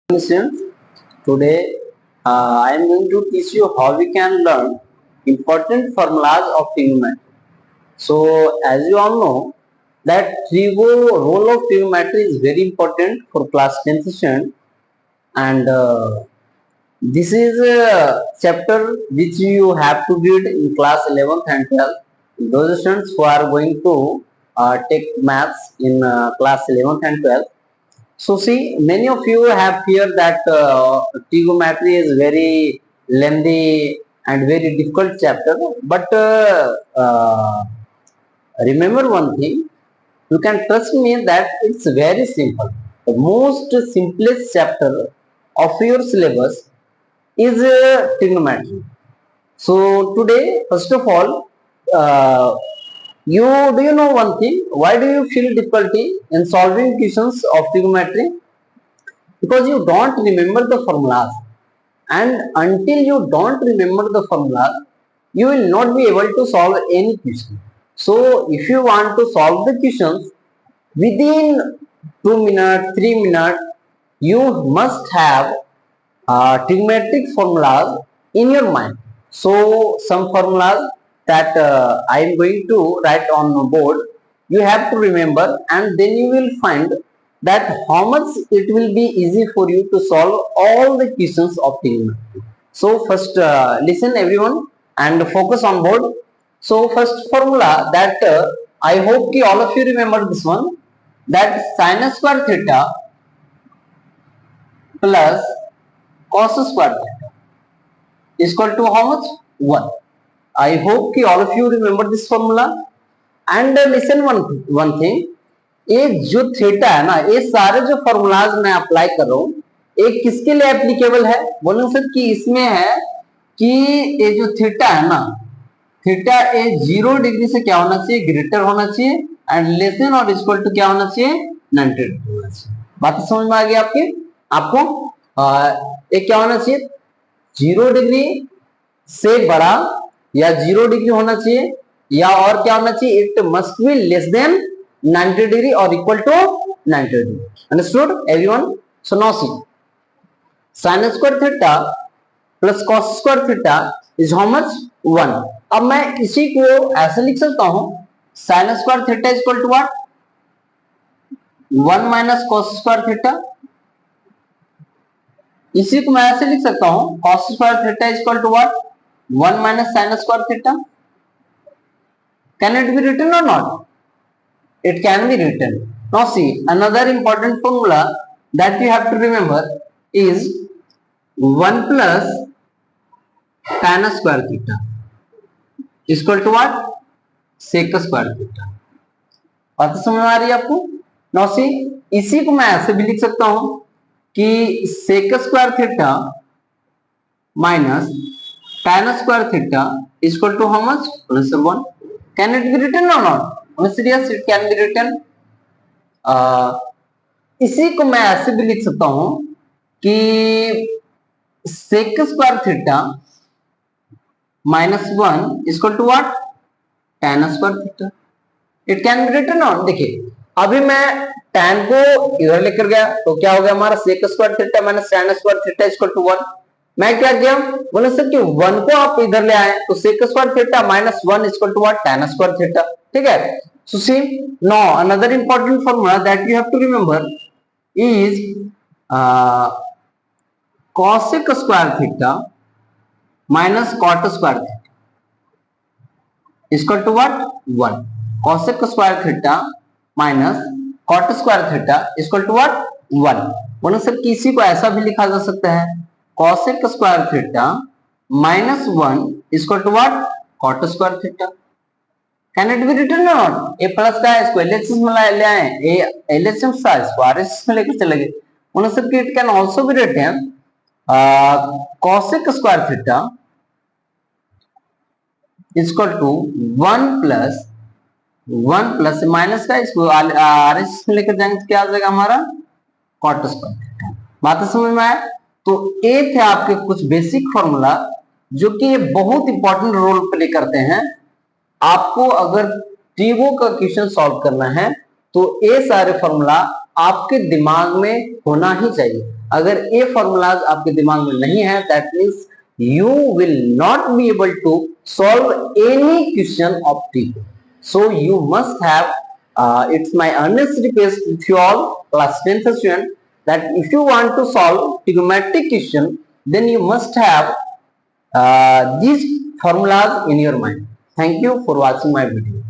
Students, today I am going to teach you how we can learn important formulas of trigonometry. So, as you all know, that role of trigonometry is very important for class 10th student, and this is a chapter which you have to read in class 11th and 12th. Those students who are going to take maths in class 11th and 12th. So see, many of you have feared that trigonometry is very lengthy and very difficult chapter. But remember one thing, you can trust me that it's very simple. The most simplest chapter of your syllabus is trigonometry. So today, first of all, do you know one thing? Why do you feel difficulty in solving questions of trigonometry? Because you don't remember the formulas, and until you don't remember the formulas you will not be able to solve any question. So if you want to solve the questions within 2 minutes 3 minutes, you must have trigonometric formulas in your mind. So some formulas that I am going to write on the board, you have to remember, and then you will find that how much it will be easy for you to solve all the questions of trigonometry. So first listen everyone and focus on board. So first formula that I hope ki all of you remember this one, that sin square theta plus cos square theta is equal to how much? 1. I hope ki all of you remember this formula. And listen one thing, ये जो theta है ना, ये सारे जो formulas मैं apply कर रहा हूं, ये किसके लिए एप्लीकेबल है? बोलेंगे सर कि इसमें है कि ये जो थीटा है ना, थीटा ए 0 डिग्री से क्या होना चाहिए? ग्रेटर होना चाहिए, एंड लेस देन और इक्वल टू क्या होना चाहिए? 90 डिग्री होना चाहिए। बात समझ में आ गई आपको ये क्या होना चाहिए? 0 डिग्री से बड़ा या 0 डिग्री होना चाहिए, या और क्या होना चाहिए? It must be less than 90 degree और equal to 90 degree. Understood everyone? So now see, sin square theta plus cos square theta is how much? 1। अब मैं इसी को ऐसे लिख सकता हूं, sin square theta is equal to what? 1 minus cos square theta. इसी को मैं ऐसे लिख सकता हूं, cos square theta is equal to what? 1 minus sin square theta. Can it be written or not? It can be written. Now see, another important formula that you have to remember is 1 plus tan square theta is equal to what? sec square theta. बात समझ में आ रही है आपको? Now see, इसी को मैं ऐसे भी लिख सकता हूं कि sec square theta minus tan square theta is equal to how much? Answer 1. Can it be written or not? Answer yes, it can be written. इसी को मैं ऐसे भी लिख सकता हूं कि sec square theta minus 1 is equal to what? tan square theta. It can be written or? देखिए अभी मैं tan को इधर लेकर गया तो क्या हो गया हमारा? sec square theta minus tan square theta is equal to 1. मैं क्या किया? बोले सर कि 1 को आप इधर ले आए तो sec square theta minus 1 is equal to what? tan square theta. ठीक है? So see now another important formula that you have to remember is cosec square theta minus cot square theta is equal to what? 1। cosec square theta minus cot square theta is equal to what? 1। बोले sir किसी को ऐसा भी लिखा जा सकता है, cosec square theta minus 1 is equal to what? cot square theta. Can it be written और नॉट? ए प्लस का इसको एलएचएस में ले आए, ए एलएचएम सा इसको आरएचएस में लेकर चले गए। उन्होंने सब कि it can also be written cosec square theta is equal to 1 plus minus का इसको आरएचएस में लेकर जाएंगे तो क्या आ जाएगा हमारा? cot square theta. बात समझ में आया? तो ये थे आपके कुछ बेसिक फॉर्मूला जो कि ये बहुत इंपॉर्टेंट रोल प्ले करते हैं। आपको अगर ट्रिगो का क्वेश्चन सॉल्व करना है तो ये सारे फॉर्मूला आपके दिमाग में होना ही चाहिए। अगर ये फॉर्मूलाज आपके दिमाग में नहीं है, that means you will not be able to solve any question of T. So you must have, it's my earnest request with you all class 10th student, that if you want to solve trigonometric question, then you must have these formulas in your mind. Thank you for watching my video.